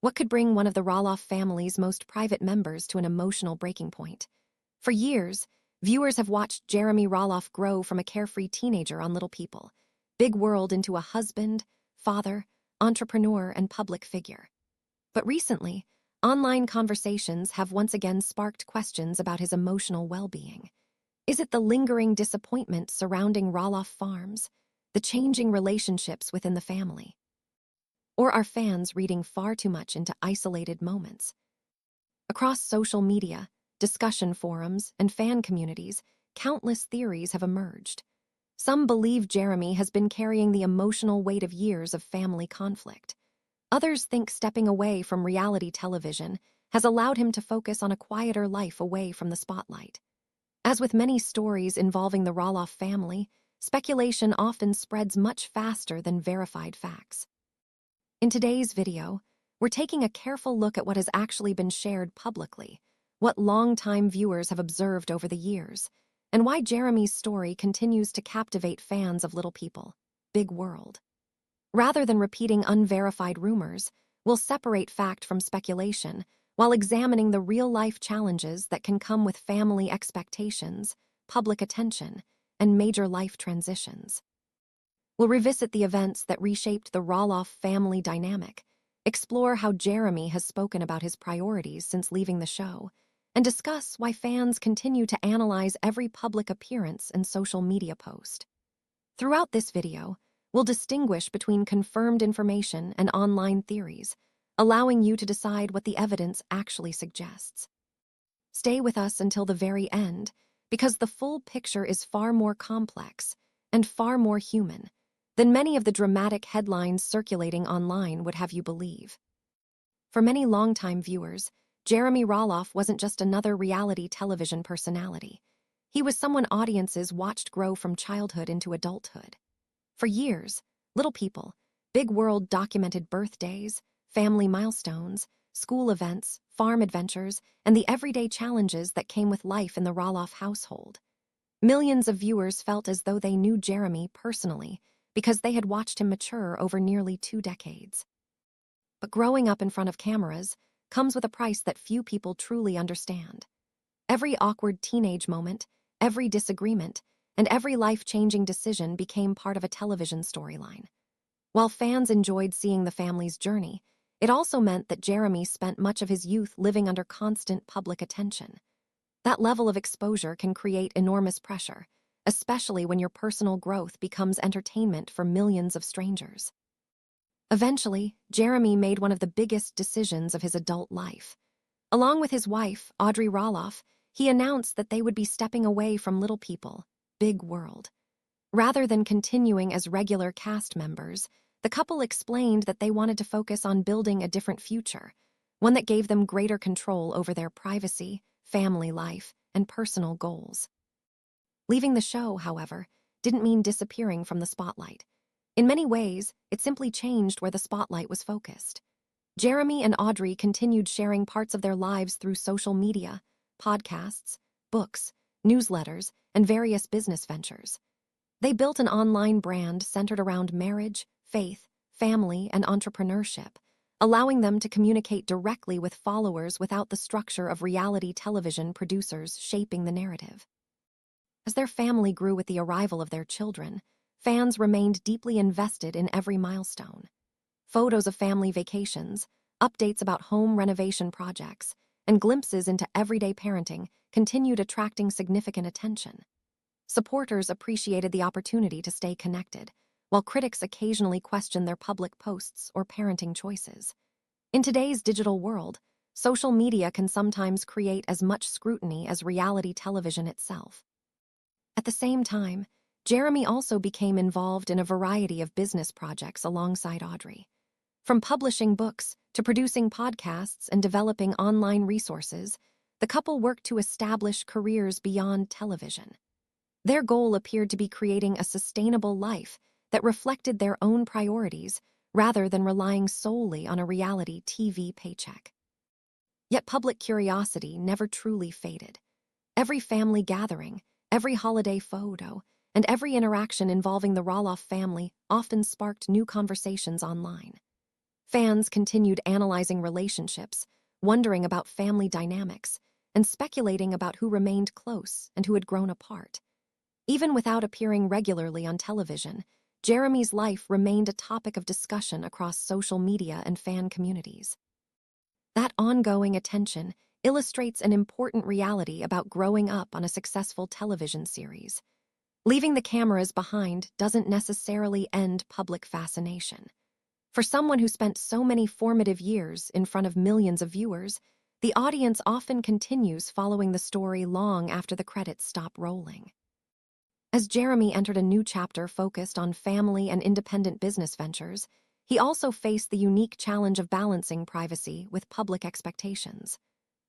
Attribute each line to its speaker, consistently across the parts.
Speaker 1: What could bring one of the Roloff family's most private members to an emotional breaking point? For years, viewers have watched Jeremy Roloff grow from a carefree teenager on Little People, Big World into a husband, father, entrepreneur, and public figure. But recently, online conversations have once again sparked questions about his emotional well-being. Is it the lingering disappointment surrounding Roloff Farms, the changing relationships within the family? Or are fans reading far too much into isolated moments? Across social media, discussion forums, and fan communities, countless theories have emerged. Some believe Jeremy has been carrying the emotional weight of years of family conflict. Others think stepping away from reality television has allowed him to focus on a quieter life away from the spotlight. As with many stories involving the Roloff family, speculation often spreads much faster than verified facts. In today's video, we're taking a careful look at what has actually been shared publicly, what longtime viewers have observed over the years, and why Jeremy's story continues to captivate fans of Little People, Big World. Rather than repeating unverified rumors, we'll separate fact from speculation while examining the real-life challenges that can come with family expectations, public attention, and major life transitions. We'll revisit the events that reshaped the Roloff family dynamic, explore how Jeremy has spoken about his priorities since leaving the show, and discuss why fans continue to analyze every public appearance and social media post. Throughout this video, we'll distinguish between confirmed information and online theories, allowing you to decide what the evidence actually suggests. Stay with us until the very end, because the full picture is far more complex and far more human than many of the dramatic headlines circulating online would have you believe. For many longtime viewers, Jeremy Roloff wasn't just another reality television personality. He was someone audiences watched grow from childhood into adulthood. For years, Little People, Big World documented birthdays, family milestones, school events, farm adventures, and the everyday challenges that came with life in the Roloff household. Millions of viewers felt as though they knew Jeremy personally because they had watched him mature over nearly 2 decades. But growing up in front of cameras comes with a price that few people truly understand. Every awkward teenage moment, every disagreement, and every life-changing decision became part of a television storyline. While fans enjoyed seeing the family's journey, it also meant that Jeremy spent much of his youth living under constant public attention. That level of exposure can create enormous pressure, especially when your personal growth becomes entertainment for millions of strangers. Eventually, Jeremy made one of the biggest decisions of his adult life. Along with his wife, Audrey Roloff, he announced that they would be stepping away from Little People, Big World. Rather than continuing as regular cast members, the couple explained that they wanted to focus on building a different future, one that gave them greater control over their privacy, family life, and personal goals. Leaving the show, however, didn't mean disappearing from the spotlight. In many ways, it simply changed where the spotlight was focused. Jeremy and Audrey continued sharing parts of their lives through social media, podcasts, books, newsletters, and various business ventures. They built an online brand centered around marriage, faith, family, and entrepreneurship, allowing them to communicate directly with followers without the structure of reality television producers shaping the narrative. As their family grew with the arrival of their children, fans remained deeply invested in every milestone. Photos of family vacations, updates about home renovation projects, and glimpses into everyday parenting continued attracting significant attention. Supporters appreciated the opportunity to stay connected, while critics occasionally questioned their public posts or parenting choices. In today's digital world, social media can sometimes create as much scrutiny as reality television itself. At the same time, Jeremy also became involved in a variety of business projects alongside Audrey. From publishing books to producing podcasts and developing online resources, the couple worked to establish careers beyond television. Their goal appeared to be creating a sustainable life that reflected their own priorities rather than relying solely on a reality TV paycheck. Yet public curiosity never truly faded. Every family gathering, every holiday photo, and every interaction involving the Roloff family often sparked new conversations online. Fans continued analyzing relationships, wondering about family dynamics, and speculating about who remained close and who had grown apart. Even without appearing regularly on television, Jeremy's life remained a topic of discussion across social media and fan communities. That ongoing attention illustrates an important reality about growing up on a successful television series. Leaving the cameras behind doesn't necessarily end public fascination. For someone who spent so many formative years in front of millions of viewers, the audience often continues following the story long after the credits stop rolling. As Jeremy entered a new chapter focused on family and independent business ventures, he also faced the unique challenge of balancing privacy with public expectations.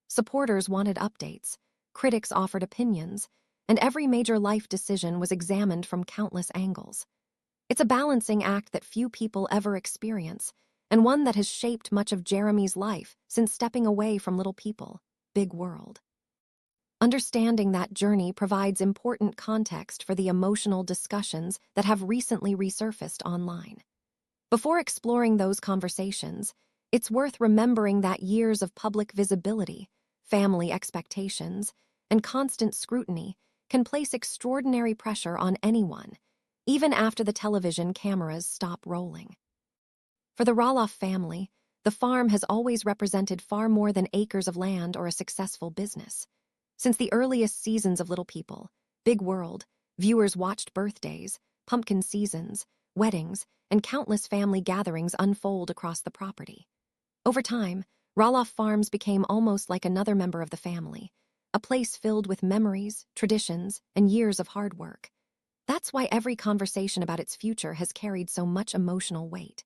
Speaker 1: Supporters wanted updates, critics offered opinions, and every major life decision was examined from countless angles. It's a balancing act that few people ever experience, and one that has shaped much of Jeremy's life since stepping away from Little People, Big World. Understanding that journey provides important context for the emotional discussions that have recently resurfaced online. Before exploring those conversations, it's worth remembering that years of public visibility, family expectations, and constant scrutiny can place extraordinary pressure on anyone, even after the television cameras stop rolling. For the Roloff family, the farm has always represented far more than acres of land or a successful business. Since the earliest seasons of Little People, Big World, viewers watched birthdays, pumpkin seasons, weddings, and countless family gatherings unfold across the property. Over time, Roloff Farms became almost like another member of the family, a place filled with memories, traditions, and years of hard work. That's why every conversation about its future has carried so much emotional weight.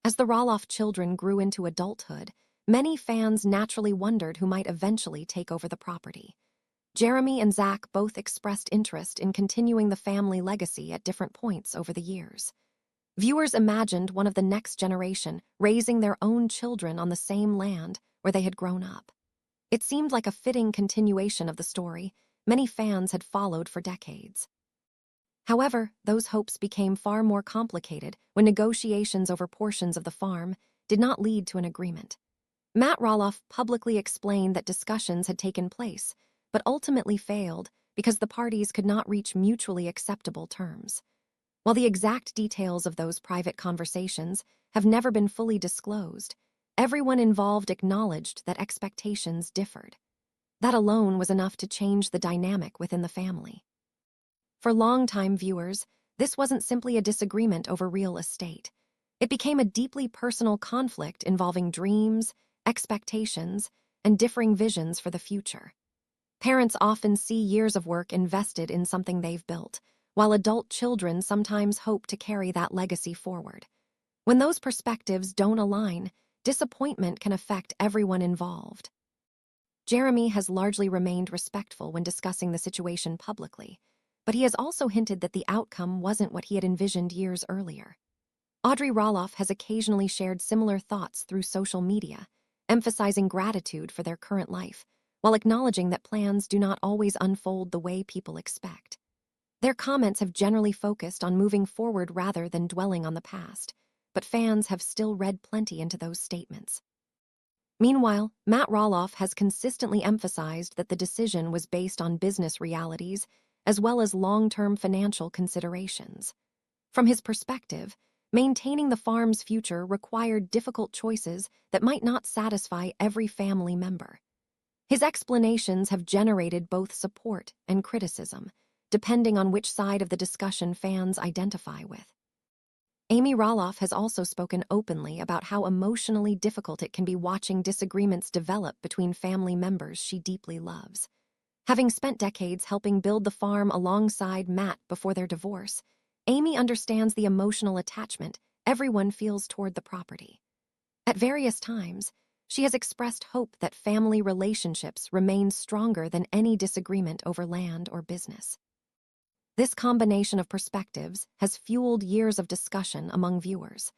Speaker 1: As the Roloff children grew into adulthood, many fans naturally wondered who might eventually take over the property. Jeremy and Zach both expressed interest in continuing the family legacy at different points over the years. Viewers imagined one of the next generation raising their own children on the same land where they had grown up. It seemed like a fitting continuation of the story many fans had followed for decades. However, those hopes became far more complicated when negotiations over portions of the farm did not lead to an agreement. Matt Roloff publicly explained that discussions had taken place, but ultimately failed because the parties could not reach mutually acceptable terms. While the exact details of those private conversations have never been fully disclosed, everyone involved acknowledged that expectations differed. That alone was enough to change the dynamic within the family. For longtime viewers, this wasn't simply a disagreement over real estate. It became a deeply personal conflict involving dreams, expectations, and differing visions for the future. Parents often see years of work invested in something they've built, while adult children sometimes hope to carry that legacy forward. When those perspectives don't align, disappointment can affect everyone involved. Jeremy has largely remained respectful when discussing the situation publicly, but he has also hinted that the outcome wasn't what he had envisioned years earlier. Audrey Roloff has occasionally shared similar thoughts through social media, emphasizing gratitude for their current life, while acknowledging that plans do not always unfold the way people expect. Their comments have generally focused on moving forward rather than dwelling on the past, but fans have still read plenty into those statements. Meanwhile, Matt Roloff has consistently emphasized that the decision was based on business realities as well as long-term financial considerations. From his perspective, maintaining the farm's future required difficult choices that might not satisfy every family member. His explanations have generated both support and criticism, depending on which side of the discussion fans identify with. Amy Roloff has also spoken openly about how emotionally difficult it can be watching disagreements develop between family members she deeply loves. Having spent decades helping build the farm alongside Matt before their divorce, Amy understands the emotional attachment everyone feels toward the property. At various times, she has expressed hope that family relationships remain stronger than any disagreement over land or business. This combination of perspectives has fueled years of discussion among viewers.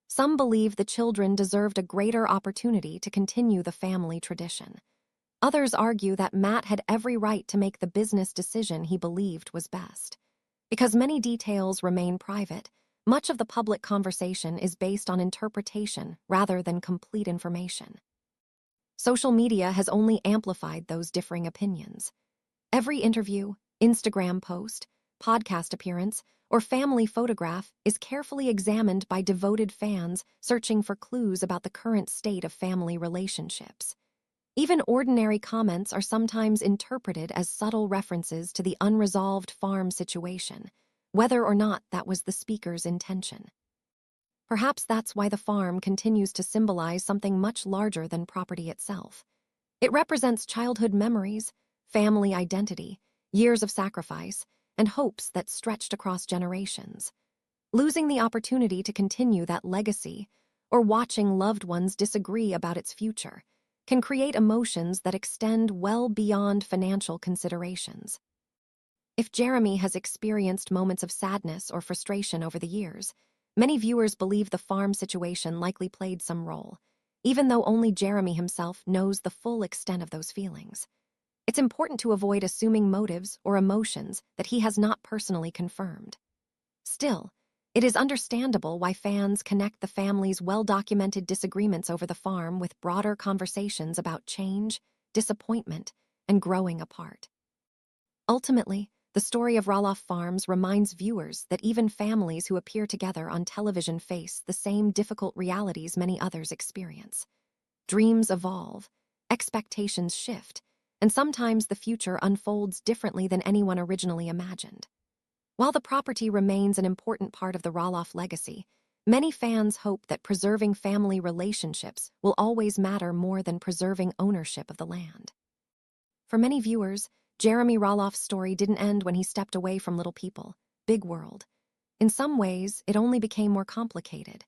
Speaker 1: Some believe the children deserved a greater opportunity to continue the family tradition. Others argue that Matt had every right to make the business decision he believed was best. Because many details remain private, much of the public conversation is based on interpretation rather than complete information. Social media has only amplified those differing opinions. Every interview, Instagram post, podcast appearance, or family photograph is carefully examined by devoted fans searching for clues about the current state of family relationships. Even ordinary comments are sometimes interpreted as subtle references to the unresolved farm situation, whether or not that was the speaker's intention. Perhaps that's why the farm continues to symbolize something much larger than property itself. It represents childhood memories, family identity, years of sacrifice, and hopes that stretched across generations. Losing the opportunity to continue that legacy, or watching loved ones disagree about its future, can create emotions that extend well beyond financial considerations. If Jeremy has experienced moments of sadness or frustration over the years, many viewers believe the farm situation likely played some role, even though only Jeremy himself knows the full extent of those feelings. It's important to avoid assuming motives or emotions that he has not personally confirmed. Still, it is understandable why fans connect the family's well-documented disagreements over the farm with broader conversations about change, disappointment, and growing apart. Ultimately, the story of Roloff Farms reminds viewers that even families who appear together on television face the same difficult realities many others experience. Dreams evolve, expectations shift, and sometimes the future unfolds differently than anyone originally imagined. While the property remains an important part of the Roloff legacy, many fans hope that preserving family relationships will always matter more than preserving ownership of the land. For many viewers, Jeremy Roloff's story didn't end when he stepped away from Little People, Big World. In some ways, it only became more complicated.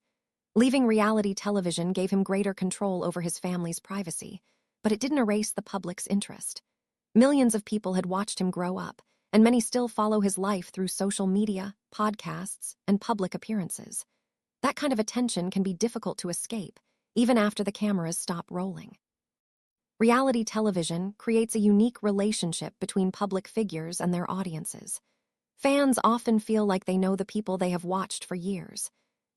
Speaker 1: Leaving reality television gave him greater control over his family's privacy, but it didn't erase the public's interest. Millions of people had watched him grow up, and many still follow his life through social media, podcasts, and public appearances. That kind of attention can be difficult to escape, even after the cameras stop rolling. Reality television creates a unique relationship between public figures and their audiences. Fans often feel like they know the people they have watched for years.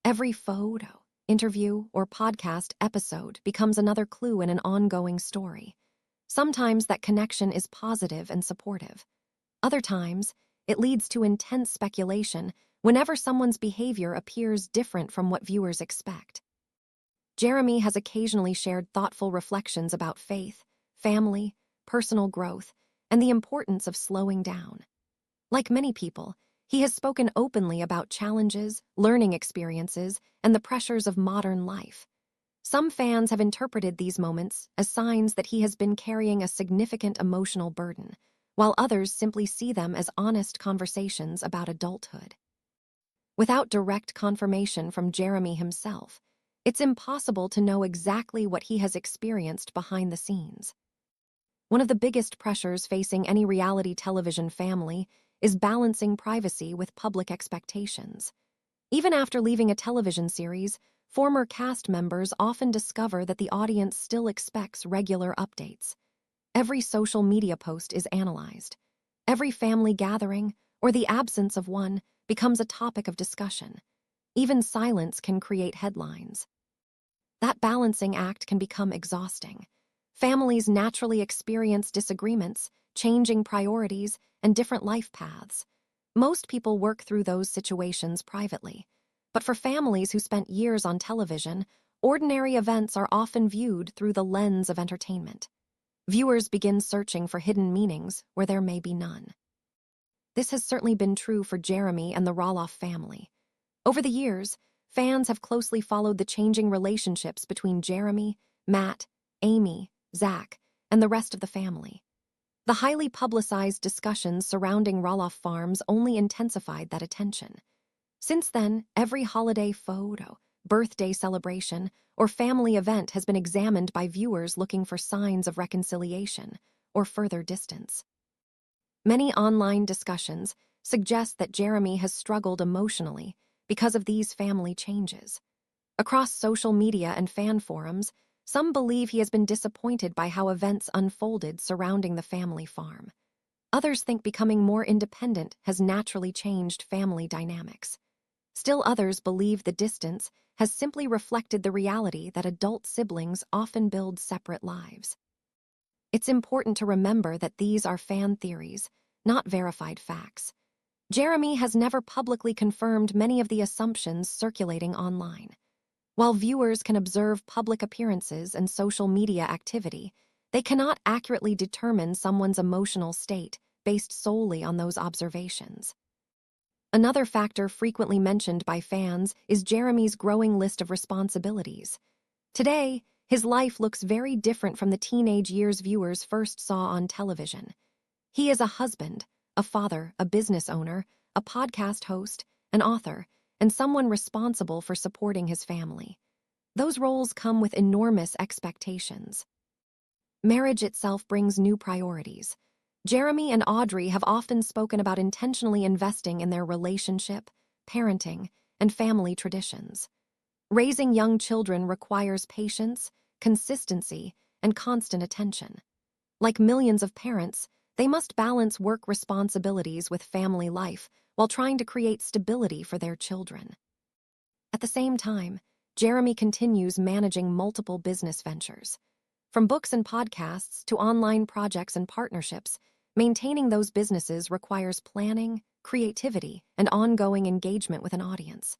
Speaker 1: Every photo, interview, or podcast episode becomes another clue in an ongoing story. Sometimes that connection is positive and supportive. Other times, it leads to intense speculation whenever someone's behavior appears different from what viewers expect. Jeremy has occasionally shared thoughtful reflections about faith, family, personal growth, and the importance of slowing down. Like many people, he has spoken openly about challenges, learning experiences, and the pressures of modern life. Some fans have interpreted these moments as signs that he has been carrying a significant emotional burden, while others simply see them as honest conversations about adulthood. Without direct confirmation from Jeremy himself, it's impossible to know exactly what he has experienced behind the scenes. One of the biggest pressures facing any reality television family is balancing privacy with public expectations. Even after leaving a television series, former cast members often discover that the audience still expects regular updates. Every social media post is analyzed. Every family gathering, or the absence of one, becomes a topic of discussion. Even silence can create headlines. That balancing act can become exhausting. Families naturally experience disagreements, changing priorities, and different life paths. Most people work through those situations privately. But for families who spent years on television, ordinary events are often viewed through the lens of entertainment. Viewers begin searching for hidden meanings where there may be none. This has certainly been true for Jeremy and the Roloff family. Over the years, fans have closely followed the changing relationships between Jeremy, Matt, Amy, Zach, and the rest of the family. The highly publicized discussions surrounding Roloff Farms only intensified that attention. Since then, every holiday photo, birthday celebration, or family event has been examined by viewers looking for signs of reconciliation or further distance. Many online discussions suggest that Jeremy has struggled emotionally because of these family changes. Across social media and fan forums, some believe he has been disappointed by how events unfolded surrounding the family farm. Others think becoming more independent has naturally changed family dynamics. Still others believe the distance has simply reflected the reality that adult siblings often build separate lives. It's important to remember that these are fan theories, not verified facts. Jeremy has never publicly confirmed many of the assumptions circulating online. While viewers can observe public appearances and social media activity, they cannot accurately determine someone's emotional state based solely on those observations. Another factor frequently mentioned by fans is Jeremy's growing list of responsibilities. Today, his life looks very different from the teenage years viewers first saw on television. He is a husband, a father, a business owner, a podcast host, an author, and someone responsible for supporting his family. Those roles come with enormous expectations. Marriage itself brings new priorities. Jeremy and Audrey have often spoken about intentionally investing in their relationship, parenting, and family traditions. Raising young children requires patience, consistency, and constant attention. Like millions of parents, they must balance work responsibilities with family life while trying to create stability for their children. At the same time, Jeremy continues managing multiple business ventures. From books and podcasts to online projects and partnerships, maintaining those businesses requires planning, creativity, and ongoing engagement with an audience.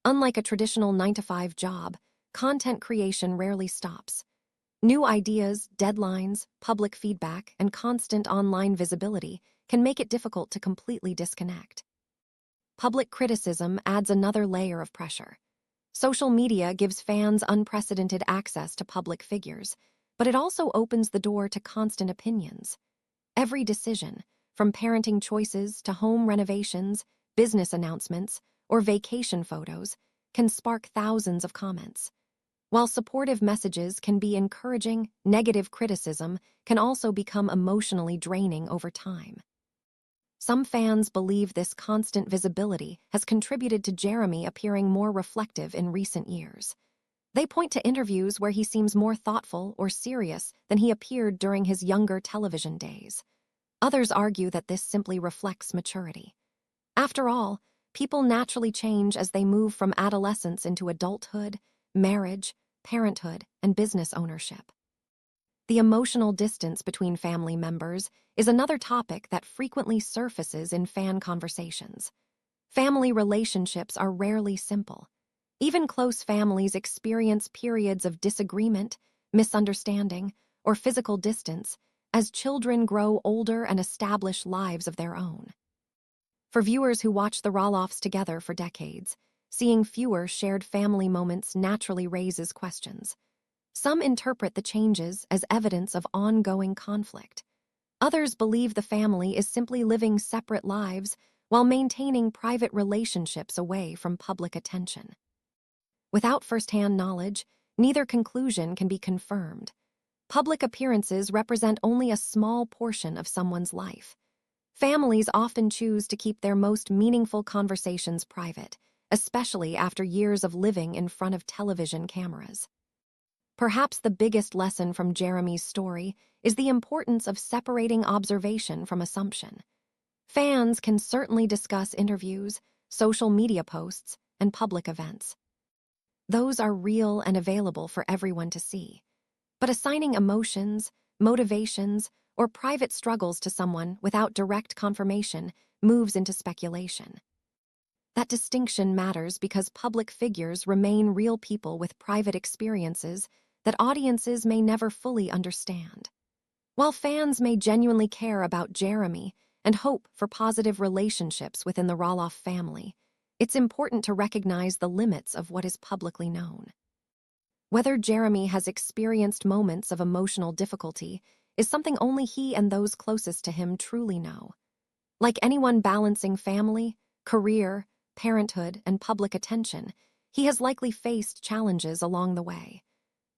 Speaker 1: Unlike a traditional 9-to-5 job, content creation rarely stops. New ideas, deadlines, public feedback, and constant online visibility can make it difficult to completely disconnect. Public criticism adds another layer of pressure. Social media gives fans unprecedented access to public figures, but it also opens the door to constant opinions. Every decision, from parenting choices to home renovations, business announcements, or vacation photos, can spark thousands of comments. While supportive messages can be encouraging, negative criticism can also become emotionally draining over time. Some fans believe this constant visibility has contributed to Jeremy appearing more reflective in recent years. They point to interviews where he seems more thoughtful or serious than he appeared during his younger television days. Others argue that this simply reflects maturity. After all, people naturally change as they move from adolescence into adulthood, marriage, parenthood, and business ownership. The emotional distance between family members is another topic that frequently surfaces in fan conversations. Family relationships are rarely simple. Even close families experience periods of disagreement, misunderstanding, or physical distance as children grow older and establish lives of their own. For viewers who watch the Roloffs together for decades, seeing fewer shared family moments naturally raises questions. Some interpret the changes as evidence of ongoing conflict. Others believe the family is simply living separate lives while maintaining private relationships away from public attention. Without first-hand knowledge, neither conclusion can be confirmed. Public appearances represent only a small portion of someone's life. Families often choose to keep their most meaningful conversations private, especially after years of living in front of television cameras. Perhaps the biggest lesson from Jeremy's story is the importance of separating observation from assumption. Fans can certainly discuss interviews, social media posts, and public events. Those are real and available for everyone to see. But assigning emotions, motivations, or private struggles to someone without direct confirmation moves into speculation. That distinction matters because public figures remain real people with private experiences that audiences may never fully understand. While fans may genuinely care about Jeremy and hope for positive relationships within the Roloff family, it's important to recognize the limits of what is publicly known. Whether Jeremy has experienced moments of emotional difficulty is something only he and those closest to him truly know. Like anyone balancing family, career, parenthood, and public attention, he has likely faced challenges along the way.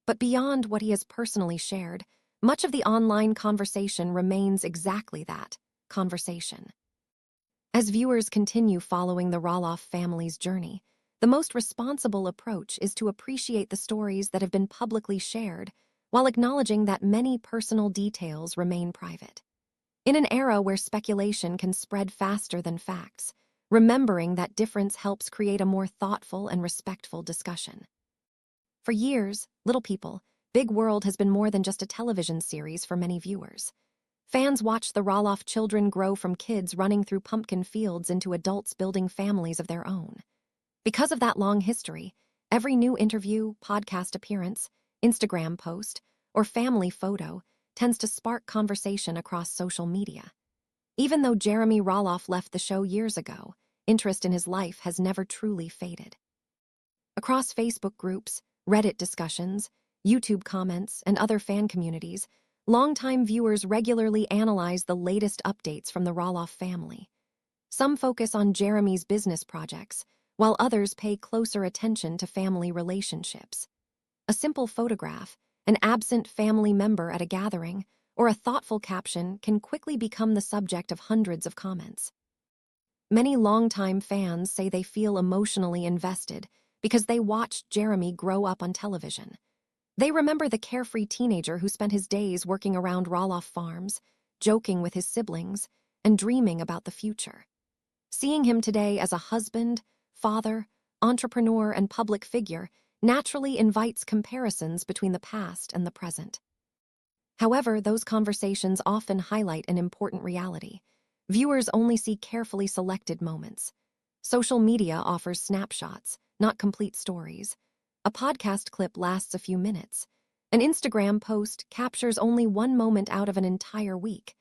Speaker 1: But beyond what he has personally shared, much of the online conversation remains exactly that, conversation. As viewers continue following the Roloff family's journey, the most responsible approach is to appreciate the stories that have been publicly shared while acknowledging that many personal details remain private. In an era where speculation can spread faster than facts, Remembering that difference helps create a more thoughtful and respectful discussion. For years, Little People, Big World has been more than just a television series for many viewers. Fans watch the Roloff children grow from kids running through pumpkin fields into adults building families of their own. Because of that long history, every new interview, podcast appearance, Instagram post, or family photo tends to spark conversation across social media. Even though Jeremy Roloff left the show years ago, interest in his life has never truly faded. Across Facebook groups, Reddit discussions, YouTube comments, and other fan communities, longtime viewers regularly analyze the latest updates from the Roloff family. Some focus on Jeremy's business projects, while others pay closer attention to family relationships. A simple photograph, an absent family member at a gathering, or a thoughtful caption can quickly become the subject of hundreds of comments. Many longtime fans say they feel emotionally invested because they watched Jeremy grow up on television. They remember the carefree teenager who spent his days working around Roloff Farms, joking with his siblings, and dreaming about the future. Seeing him today as a husband, father, entrepreneur, and public figure naturally invites comparisons between the past and the present. However, those conversations often highlight an important reality. Viewers only see carefully selected moments. Social media offers snapshots, not complete stories. A podcast clip lasts a few minutes. An Instagram post captures only one moment out of an entire week.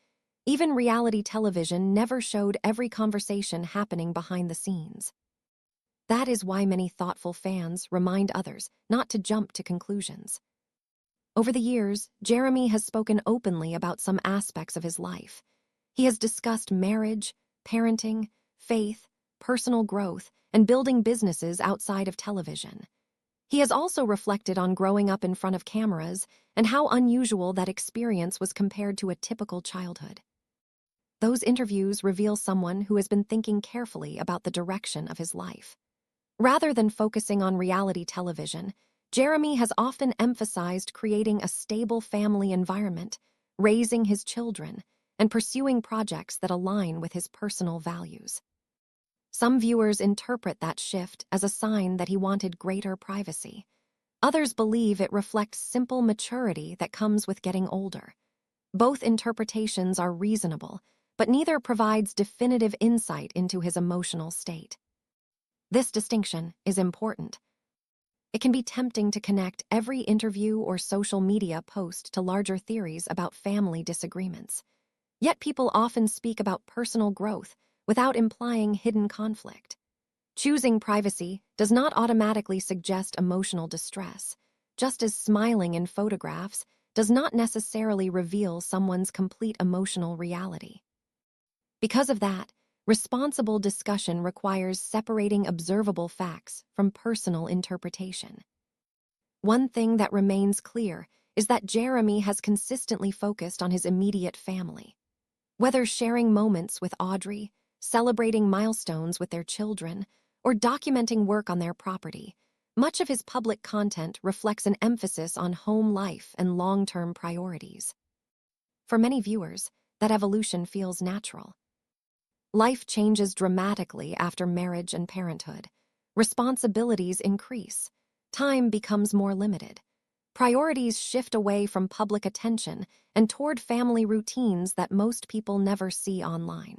Speaker 1: Even reality television never showed every conversation happening behind the scenes. That is why many thoughtful fans remind others not to jump to conclusions. Over the years, Jeremy has spoken openly about some aspects of his life. He has discussed marriage, parenting, faith, personal growth, and building businesses outside of television. He has also reflected on growing up in front of cameras and how unusual that experience was compared to a typical childhood. Those interviews reveal someone who has been thinking carefully about the direction of his life. Rather than focusing on reality television, Jeremy has often emphasized creating a stable family environment, raising his children, and pursuing projects that align with his personal values. Some viewers interpret that shift as a sign that he wanted greater privacy. Others believe it reflects simple maturity that comes with getting older. Both interpretations are reasonable, but neither provides definitive insight into his emotional state. This distinction is important. It can be tempting to connect every interview or social media post to larger theories about family disagreements. Yet people often speak about personal growth without implying hidden conflict. Choosing privacy does not automatically suggest emotional distress, just as smiling in photographs does not necessarily reveal someone's complete emotional reality. Because of that, responsible discussion requires separating observable facts from personal interpretation. One thing that remains clear is that Jeremy has consistently focused on his immediate family. Whether sharing moments with Audrey, celebrating milestones with their children, or documenting work on their property, much of his public content reflects an emphasis on home life and long-term priorities. For many viewers, that evolution feels natural. Life changes dramatically after marriage and parenthood. Responsibilities increase. Time becomes more limited. Priorities shift away from public attention and toward family routines that most people never see online.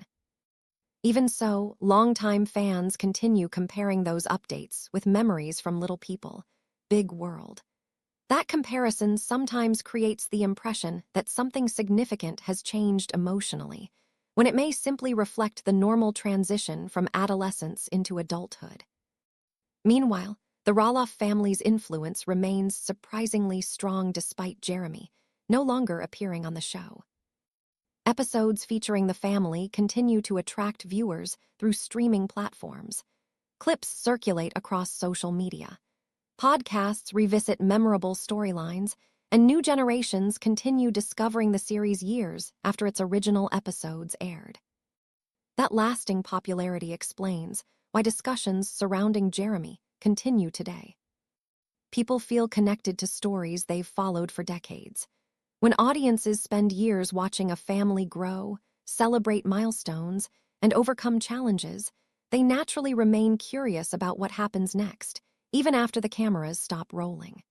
Speaker 1: Even so, longtime fans continue comparing those updates with memories from Little People, Big World. That comparison sometimes creates the impression that something significant has changed emotionally, when it may simply reflect the normal transition from adolescence into adulthood. Meanwhile, the Roloff family's influence remains surprisingly strong despite Jeremy no longer appearing on the show. Episodes featuring the family continue to attract viewers through streaming platforms. Clips circulate across social media. Podcasts revisit memorable storylines, and new generations continue discovering the series years after its original episodes aired. That lasting popularity explains why discussions surrounding Jeremy continue today. People feel connected to stories they've followed for decades. When audiences spend years watching a family grow, celebrate milestones, and overcome challenges, they naturally remain curious about what happens next, even after the cameras stop rolling.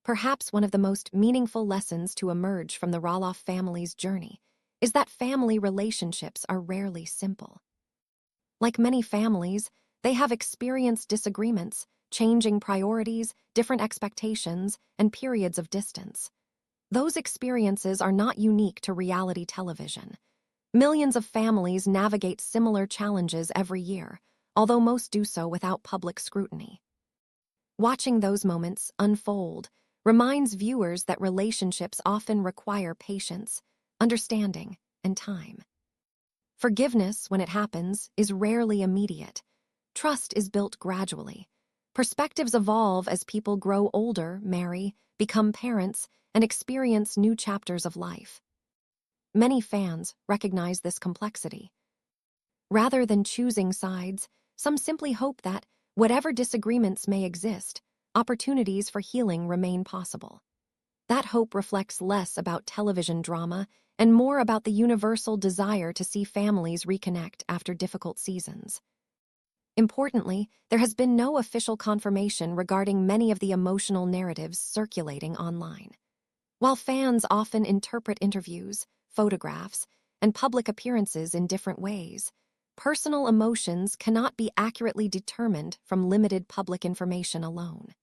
Speaker 1: Perhaps one of the most meaningful lessons to emerge from the Roloff family's journey is that family relationships are rarely simple. Like many families, they have experienced disagreements, changing priorities, different expectations, and periods of distance. Those experiences are not unique to reality television. Millions of families navigate similar challenges every year, although most do so without public scrutiny. Watching those moments unfold reminds viewers that relationships often require patience, understanding, and time. Forgiveness, when it happens, is rarely immediate. Trust is built gradually. Perspectives evolve as people grow older, marry, become parents, and experience new chapters of life. Many fans recognize this complexity. Rather than choosing sides, some simply hope that, whatever disagreements may exist, opportunities for healing remain possible. That hope reflects less about television drama and more about the universal desire to see families reconnect after difficult seasons. Importantly, there has been no official confirmation regarding many of the emotional narratives circulating online. While fans often interpret interviews, photographs, and public appearances in different ways, personal emotions cannot be accurately determined from limited public information alone.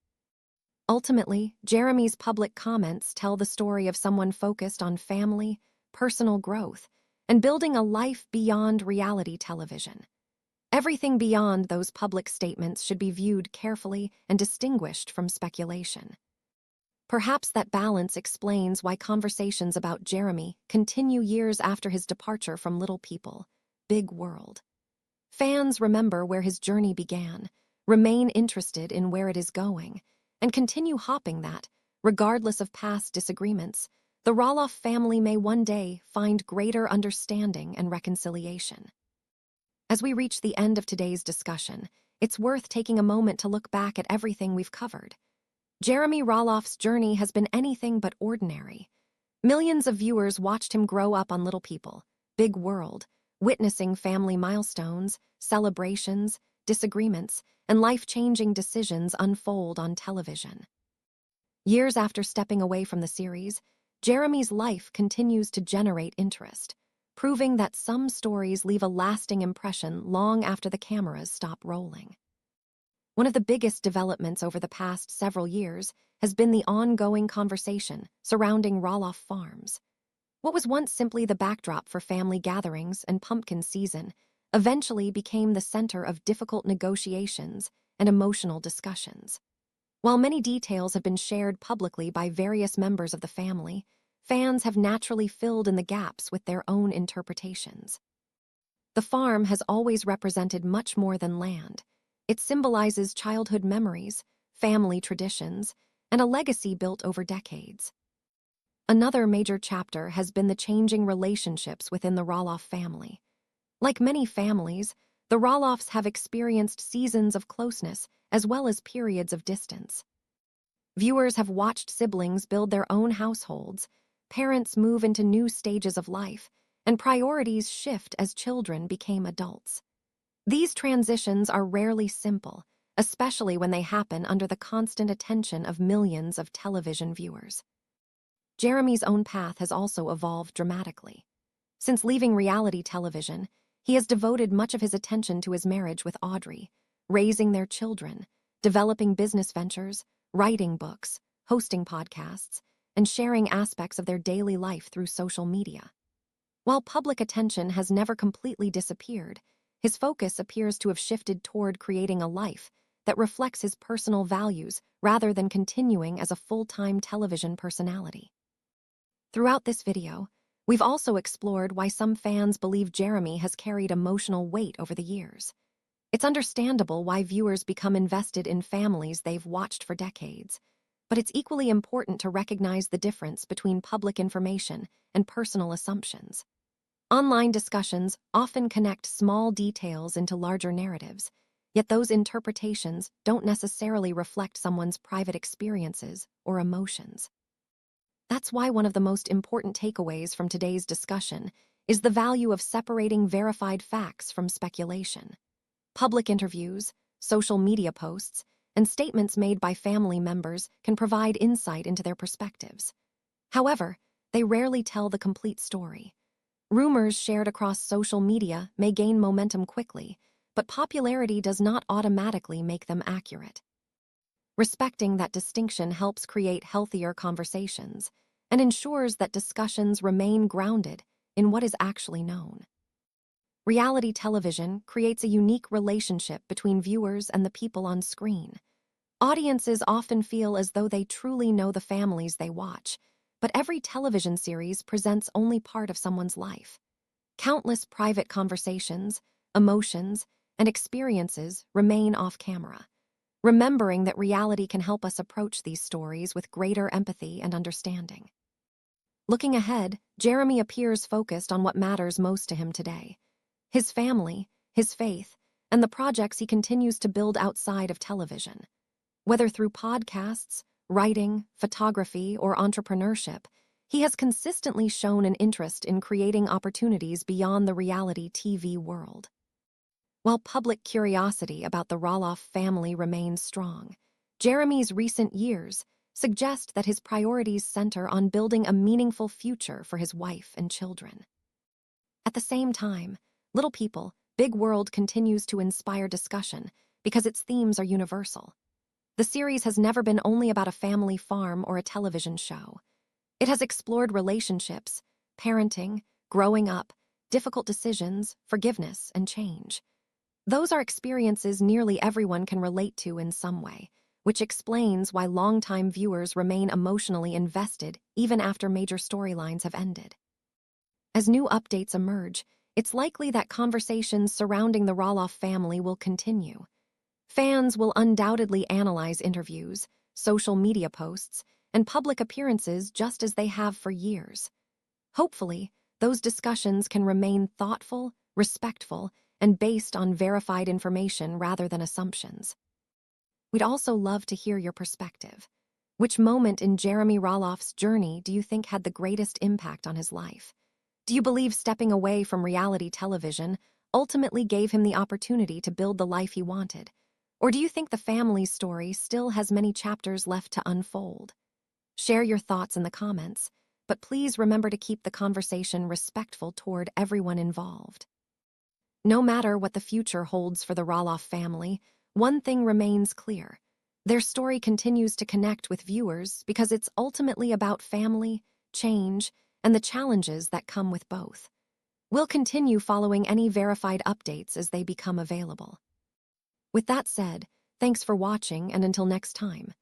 Speaker 1: Ultimately, Jeremy's public comments tell the story of someone focused on family, personal growth, and building a life beyond reality television. Everything beyond those public statements should be viewed carefully and distinguished from speculation. Perhaps that balance explains why conversations about Jeremy continue years after his departure from Little People, Big World. Fans remember where his journey began, remain interested in where it is going, and continue hoping that, regardless of past disagreements, the Roloff family may one day find greater understanding and reconciliation. As we reach the end of today's discussion, it's worth taking a moment to look back at everything we've covered. Jeremy Roloff's journey has been anything but ordinary. Millions of viewers watched him grow up on Little People, Big World, witnessing family milestones, celebrations, disagreements, and life-changing decisions unfold on television. Years after stepping away from the series, Jeremy's life continues to generate interest, proving that some stories leave a lasting impression long after the cameras stop rolling. One of the biggest developments over the past several years has been the ongoing conversation surrounding Roloff Farms. What was once simply the backdrop for family gatherings and pumpkin season eventually became the center of difficult negotiations and emotional discussions. While many details have been shared publicly by various members of the family, fans have naturally filled in the gaps with their own interpretations. The farm has always represented much more than land. It symbolizes childhood memories, family traditions, and a legacy built over decades. Another major chapter has been the changing relationships within the Roloff family. Like many families, the Roloffs have experienced seasons of closeness as well as periods of distance. Viewers have watched siblings build their own households, parents move into new stages of life, and priorities shift as children became adults. These transitions are rarely simple, especially when they happen under the constant attention of millions of television viewers. Jeremy's own path has also evolved dramatically. Since leaving reality television, he has devoted much of his attention to his marriage with Audrey, raising their children, developing business ventures, writing books, hosting podcasts, and sharing aspects of their daily life through social media. While public attention has never completely disappeared, his focus appears to have shifted toward creating a life that reflects his personal values rather than continuing as a full-time television personality. Throughout this video, we've also explored why some fans believe Jeremy has carried emotional weight over the years. It's understandable why viewers become invested in families they've watched for decades, but it's equally important to recognize the difference between public information and personal assumptions. Online discussions often connect small details into larger narratives, yet those interpretations don't necessarily reflect someone's private experiences or emotions. That's why one of the most important takeaways from today's discussion is the value of separating verified facts from speculation. Public interviews, social media posts, and statements made by family members can provide insight into their perspectives. However, they rarely tell the complete story. Rumors shared across social media may gain momentum quickly, but popularity does not automatically make them accurate. Respecting that distinction helps create healthier conversations and ensures that discussions remain grounded in what is actually known. Reality television creates a unique relationship between viewers and the people on screen. Audiences often feel as though they truly know the families they watch, but every television series presents only part of someone's life. Countless private conversations, emotions, and experiences remain off camera. Remembering that reality can help us approach these stories with greater empathy and understanding. Looking ahead, Jeremy appears focused on what matters most to him today: his family, his faith, and the projects he continues to build outside of television. Whether through podcasts, writing, photography, or entrepreneurship, he has consistently shown an interest in creating opportunities beyond the reality TV world. While public curiosity about the Roloff family remains strong, Jeremy's recent years suggest that his priorities center on building a meaningful future for his wife and children. At the same time, Little People, Big World continues to inspire discussion because its themes are universal. The series has never been only about a family farm or a television show. It has explored relationships, parenting, growing up, difficult decisions, forgiveness, and change. Those are experiences nearly everyone can relate to in some way, which explains why longtime viewers remain emotionally invested even after major storylines have ended. As new updates emerge, it's likely that conversations surrounding the Roloff family will continue. Fans will undoubtedly analyze interviews, social media posts, and public appearances just as they have for years. Hopefully, those discussions can remain thoughtful, respectful, and based on verified information rather than assumptions. We'd also love to hear your perspective. Which moment in Jeremy Roloff's journey do you think had the greatest impact on his life? Do you believe stepping away from reality television ultimately gave him the opportunity to build the life he wanted? Or do you think the family's story still has many chapters left to unfold? Share your thoughts in the comments, but please remember to keep the conversation respectful toward everyone involved. No matter what the future holds for the Roloff family, one thing remains clear: their story continues to connect with viewers because it's ultimately about family, change, and the challenges that come with both. We'll continue following any verified updates as they become available. With that said, thanks for watching, and until next time.